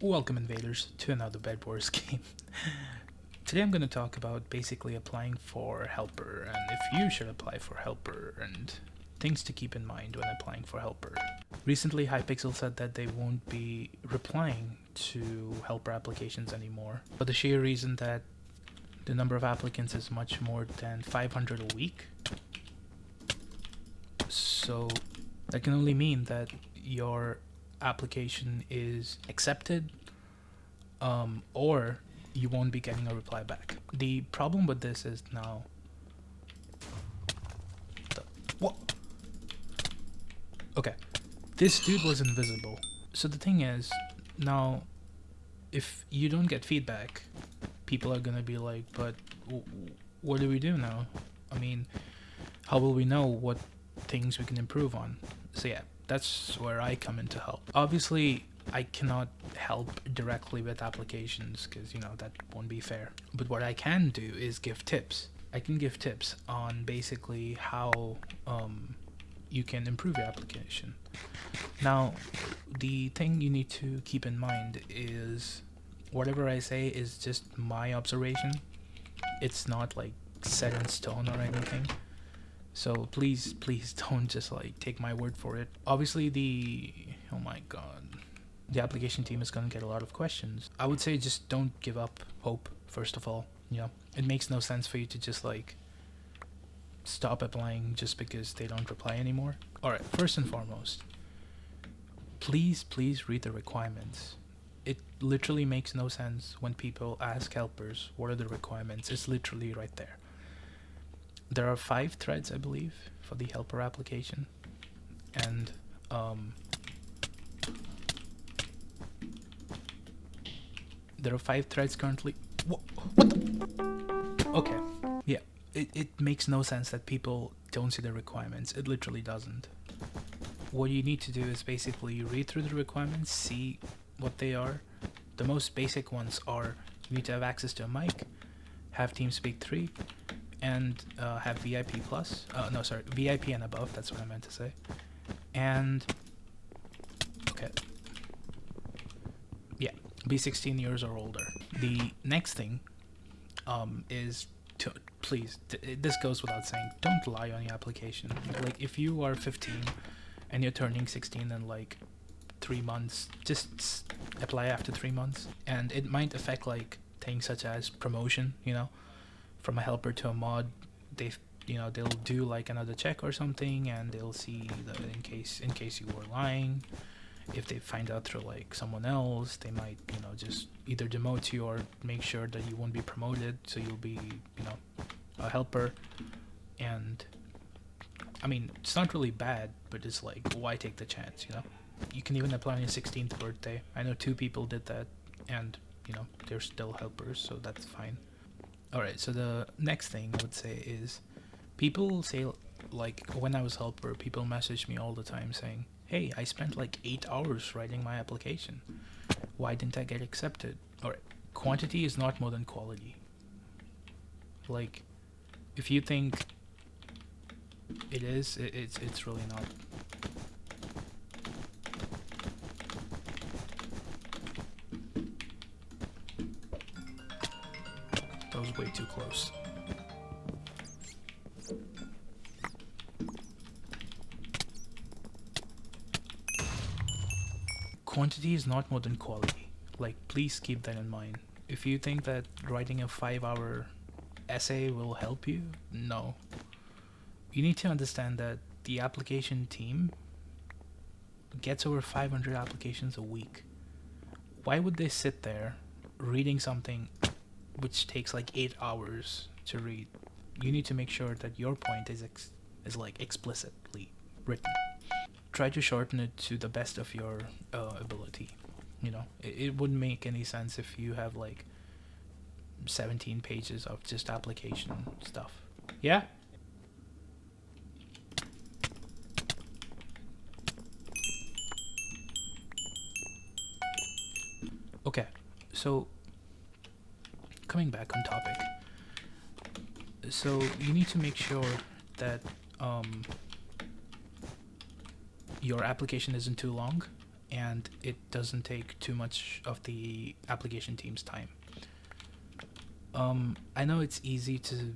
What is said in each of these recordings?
Welcome invaders to another Bed Wars game. Today I'm going to talk about basically applying for helper and if you should apply for helper and things to keep in mind when applying for helper. Recently Hypixel said that they won't be replying to helper applications anymore for the sheer reason that the number of applicants is much more than 500 a week. So that can only mean that your application is accepted or you won't be getting a reply back. The problem with this is now what? Okay, this dude was invisible. So the thing is, now if you don't get feedback, people are gonna be like, but what do we do now? I mean, how will we know what things we can improve on? So yeah, that's where I come in to help. Obviously I cannot help directly with applications because that won't be fair, but what I can do is give tips. I can give tips on basically how you can improve your application. Now the thing you need to keep in mind is whatever I say is just my observation. It's not like set in stone or anything. So please don't just like take my word for it. Obviously oh my god, the application team is gonna get a lot of questions. I would say just don't give up hope, first of all. It makes no sense for you to just like stop applying just because they don't reply anymore. Alright, first and foremost, please read the requirements. It literally makes no sense when people ask helpers what are the requirements. It's literally right there. There are 5 threads, I believe, for the helper application, and there are 5 threads currently. What the? Okay, yeah, it makes no sense that people don't see the requirements. It literally doesn't. What you need to do is basically read through the requirements, see what they are. The most basic ones are you need to have access to a mic, have TeamSpeak 3, and have VIP plus. No, sorry, VIP and above. That's what I meant to say. And okay, yeah, be 16 years or older. The next thing is to please. This goes without saying. Don't lie on your application. Like if you are 15 and you're turning 16 in like 3 months, just apply after 3 months, and it might affect like things such as promotion. From a helper to a mod, they'll do like another check or something, and they'll see that in case you were lying. If they find out through like someone else, they might just either demote you or make sure that you won't be promoted, so you'll be a helper. And I mean, it's not really bad, but it's like, why take the chance? You can even apply on your 16th birthday. I know 2 people did that, and they're still helpers, so that's fine. Alright, so the next thing I would say is, people say, like, when I was helper, people message me all the time saying, hey, I spent like 8 hours writing my application. Why didn't I get accepted? Alright, quantity is not more than quality. Like, if you think it is, it's really not. That was way too close. Quantity is not more than quality. Like, please keep that in mind. If you think that writing a 5-hour essay will help you, no. You need to understand that the application team gets over 500 applications a week. Why would they sit there reading something which takes like 8 hours to read? You need to make sure that your point is like explicitly written. Try to shorten it to the best of your ability. It wouldn't make any sense if you have like 17 pages of just application stuff. Yeah? Okay, so coming back on topic. So you need to make sure that your application isn't too long, and it doesn't take too much of the application team's time. I know it's easy to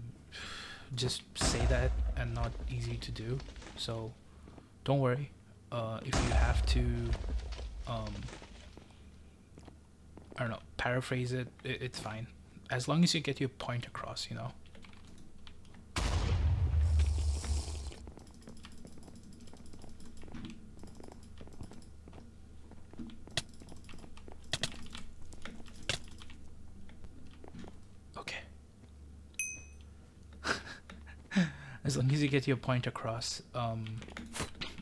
just say that and not easy to do, so don't worry. If you have to, I don't know, paraphrase it, it's fine. As long as you get your point across, you know. Okay. As long as you get your point across,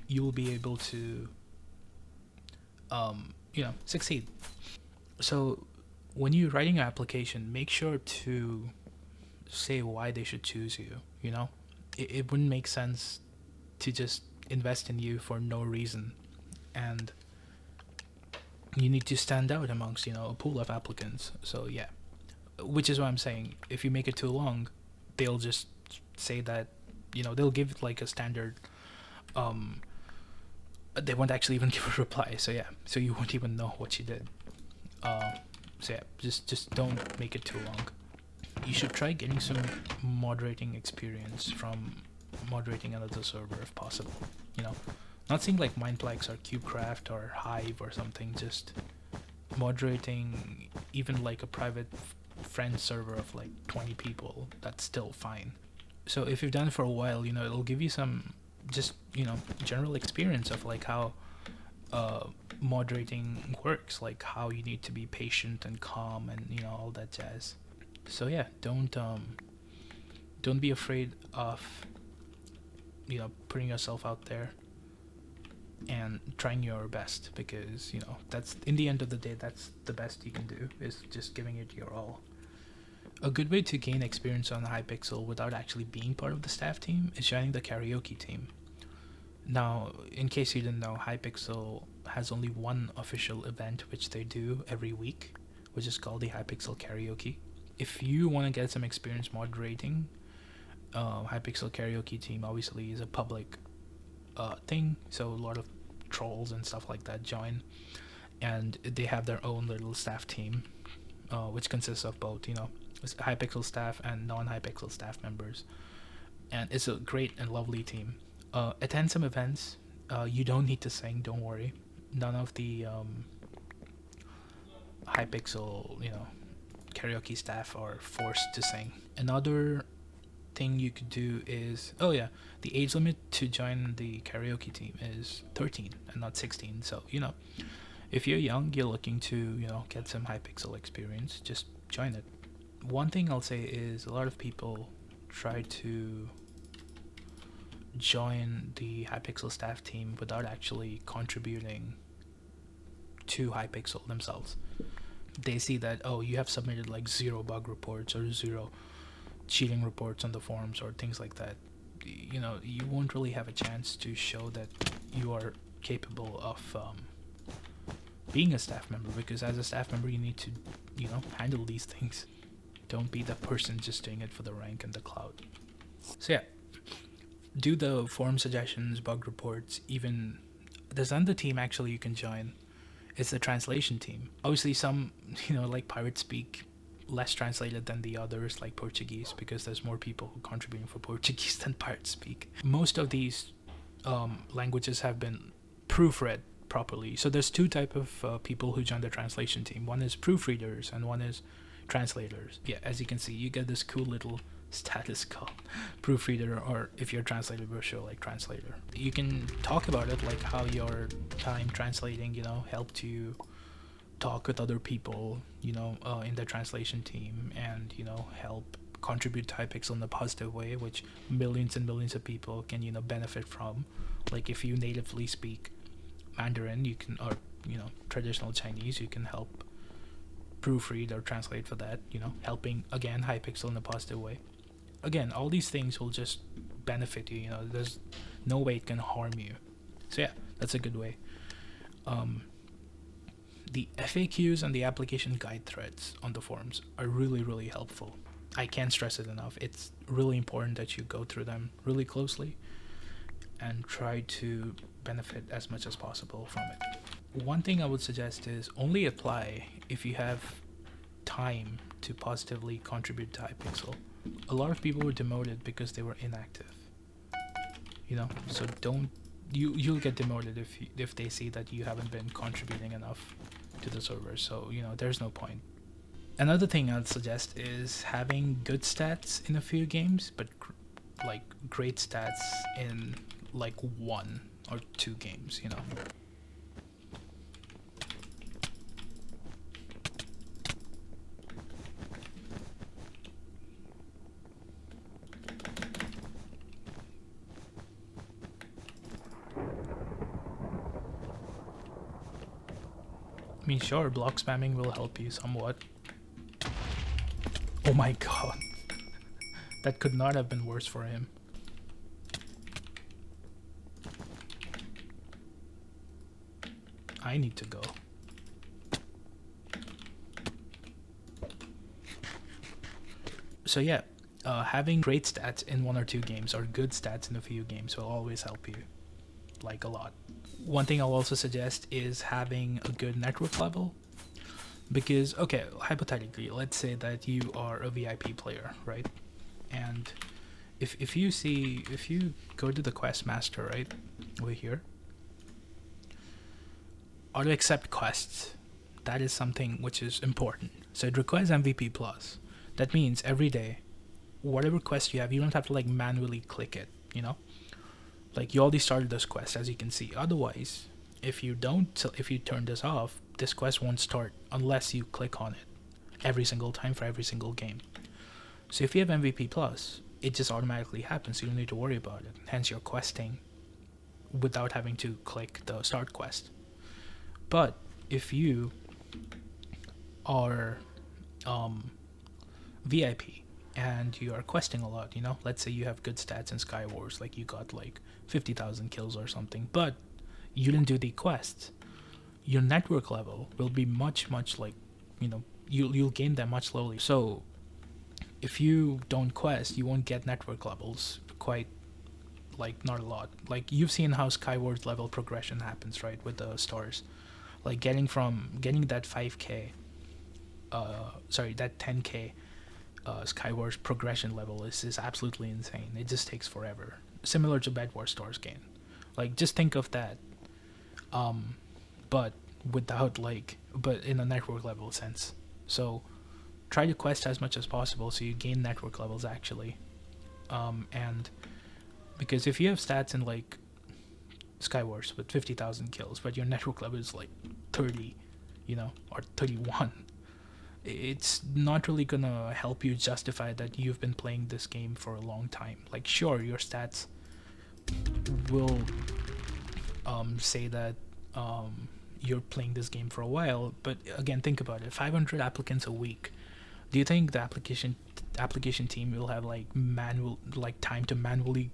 you will be able to, succeed. So when you're writing an application, make sure to say why they should choose you. You know, it wouldn't make sense to just invest in you for no reason, and you need to stand out amongst a pool of applicants. So yeah, which is what I'm saying. If you make it too long, they'll just say that they'll give it like a standard. They won't actually even give a reply. So yeah, so you won't even know what you did. So yeah, just don't make it too long. You should try getting some moderating experience from moderating another server if possible. Not seeing like Mindplex or CubeCraft or Hive or something, just moderating even like a private friend server of like 20 people, that's still fine. So if you've done it for a while, it'll give you some just, general experience of like how moderating works, like how you need to be patient and calm and all that jazz. So yeah, don't be afraid of putting yourself out there and trying your best, because that's, in the end of the day, that's the best you can do, is just giving it your all. A good way to gain experience on Hypixel without actually being part of the staff team is joining the karaoke team. Now, in case you didn't know, Hypixel has only one official event which they do every week, which is called the Hypixel Karaoke. If you want to get some experience moderating, Hypixel Karaoke team obviously is a public thing, so a lot of trolls and stuff like that join, and they have their own little staff team, which consists of both, Hypixel staff and non-Hypixel staff members, and it's a great and lovely team. Attend some events. You don't need to sing, don't worry. None of the Hypixel, karaoke staff are forced to sing. Another thing you could do is, the age limit to join the karaoke team is 13 and not 16. So, if you're young, you're looking to, get some Hypixel experience, just join it. One thing I'll say is a lot of people try to join the Hypixel staff team without actually contributing to Hypixel themselves. They see that, you have submitted like 0 bug reports or 0 cheating reports on the forums or things like that. You won't really have a chance to show that you are capable of being a staff member, because as a staff member you need to handle these things. Don't be the person just doing it for the rank and the clout. So yeah, do the forum suggestions, bug reports. Even there's another team actually you can join. It's the translation team. Obviously some like Pirate speak less translated than the others, like Portuguese, because there's more people contributing for Portuguese than Pirate speak. Most of these languages have been proofread properly. So there's two type of people who join the translation team. One is proofreaders and one is translators. Yeah, as you can see, you get this cool little status called proofreader, or if you're a translator, we'll show like translator. You can talk about it, like how your time translating helped you talk with other people in the translation team, and help contribute to Hypixel in a positive way, which millions and millions of people can benefit from. Like if you natively speak Mandarin, you can, or traditional Chinese, you can help proofread or translate for that, helping again Hypixel in a positive way. Again, all these things will just benefit you. There's no way it can harm you. So yeah, that's a good way. The FAQs and the application guide threads on the forums are really, really helpful. I can't stress it enough. It's really important that you go through them really closely and try to benefit as much as possible from it. one thing I would suggest is only apply if you have time to positively contribute to Hypixel. A lot of people were demoted because they were inactive. So don't you'll get demoted if they see that you haven't been contributing enough to the server. So there's no point. Another thing I'd suggest is having good stats in a few games, but like great stats in like 1 or 2 games. I mean, sure, block spamming will help you somewhat. Oh my god. That could not have been worse for him. I need to go. So yeah, having great stats in 1 or 2 games or good stats in a few games will always help you, like, a lot. One thing I'll also suggest is having a good network level. Because, okay, hypothetically, let's say that you are a VIP player, right? And if you go to the quest master, right, over here, auto accept quests, that is something which is important. So it requires MVP plus. That means every day, whatever quest you have, you don't have to like manually click it, Like, you already started this quest, as you can see. Otherwise, if you turn this off, this quest won't start unless you click on it every single time for every single game. So if you have MVP plus, it just automatically happens. You don't need to worry about it. Hence, you're questing without having to click the start quest. But if you are VIP and you are questing a lot, let's say you have good stats in Skywars, like you got like 50,000 kills or something, but you didn't do the quests, your network level will be much like, you'll gain that much slowly. So if you don't quest, you won't get network levels quite, like, not a lot. Like, you've seen how Skywars level progression happens, right, with the stars. Like, getting that 5k that 10k Skywars progression level is absolutely insane. It just takes forever, similar to Bed Wars stars gain. Like, just think of that, but in a network level sense. So try to quest as much as possible so you gain network levels actually. And because if you have stats in like Skywars with 50,000 kills, but your network level is like 30, or 31, it's not really gonna help you justify that you've been playing this game for a long time. Like, sure, your stats will say that you're playing this game for a while, but again, think about it. 500 applicants a week. Do you think the application team will have like time to manually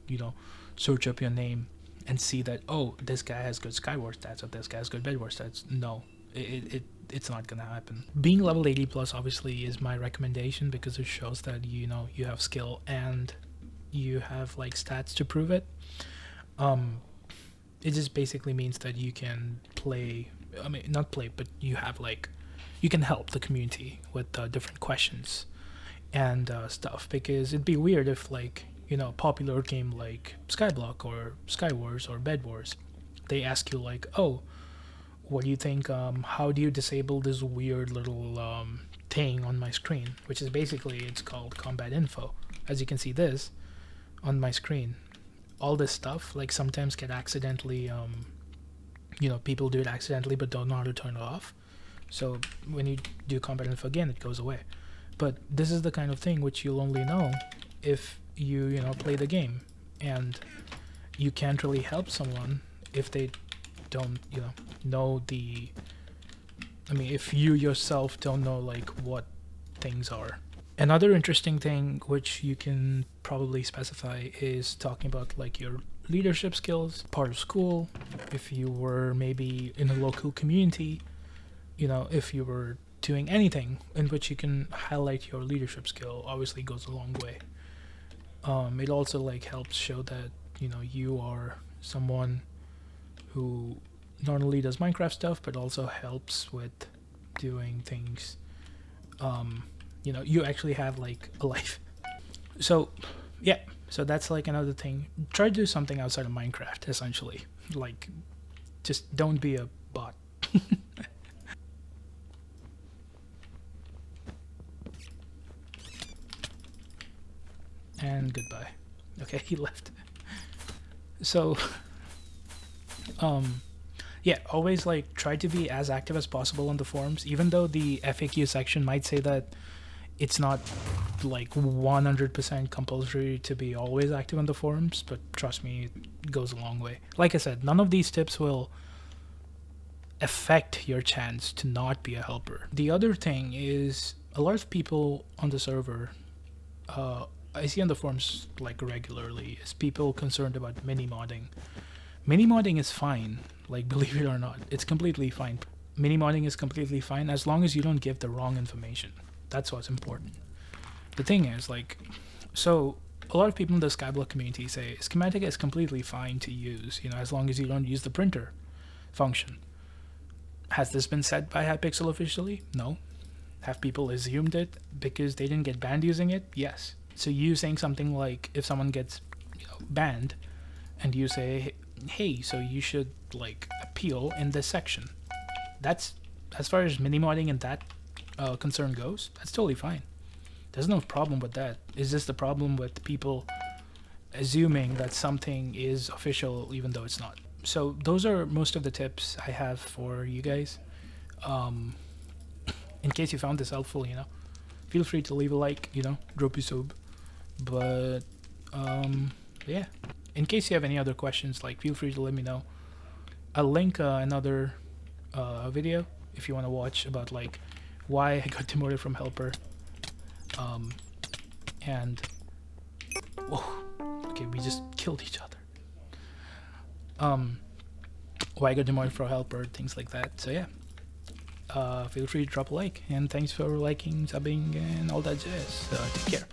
search up your name and see that, oh, this guy has good Skywars stats or this guy has good Bed Wars stats? No, it's not gonna happen. Being level 80 plus obviously is my recommendation because it shows that you have skill and you have like stats to prove it. It just basically means that you can play. I mean, not play, but you can help the community with different questions and stuff. Because it'd be weird if a popular game like Skyblock or Skywars or Bed Wars, they ask you like, oh, what do you think? How do you disable this weird little thing on my screen? Which is basically, it's called combat info. As you can see this on my screen. All this stuff, like, sometimes get accidentally, people do it accidentally but don't know how to turn it off. So when you do combat info again, it goes away. But this is the kind of thing which you'll only know if you play the game. And you can't really help someone if they don't, know the... I mean, if you yourself don't know, like, what things are. Another interesting thing which you can probably specify is talking about like your leadership skills, part of school, if you were maybe in a local community, if you were doing anything in which you can highlight your leadership skill, obviously goes a long way. It also like helps show that you are someone who not only does Minecraft stuff, but also helps with doing things. You know, you actually have like a life. So yeah, so that's like another thing. Try to do something outside of Minecraft, essentially. Like, just don't be a bot. And goodbye. Okay, he left. So yeah, always like try to be as active as possible on the forums, even though the FAQ section might say that it's not like 100% compulsory to be always active on the forums, but trust me, it goes a long way. Like I said, none of these tips will affect your chance to not be a helper. The other thing is, a lot of people on the server, I see on the forums like regularly, is people concerned about mini-modding. Mini-modding is fine, like, believe it or not, it's completely fine. Mini-modding is completely fine as long as you don't give the wrong information. That's what's important. The thing is, like, so a lot of people in the Skyblock community say schematic is completely fine to use, you know, as long as you don't use the printer function. Has this been said by Hypixel officially? No. Have people assumed it because they didn't get banned using it? Yes. So you saying something like, if someone gets, you know, banned, and you say, hey, so you should like appeal in this section. That's, as far as mini-modding and that concern goes, that's totally fine. There's no problem with that. It's just the problem with people assuming that something is official even though it's not. So those are most of the tips I have for you guys. In case you found this helpful, you know, feel free to leave a like, you know, drop a sub. But yeah, in case you have any other questions, like, feel free to let me know. I'll link another video if you want to watch about like why I got demoted from helper. And whoa, okay, we just killed each other. Why I got demoted from helper, things like that. So yeah, feel free to drop a like, and thanks for liking, subbing, and all that jazz. Take care.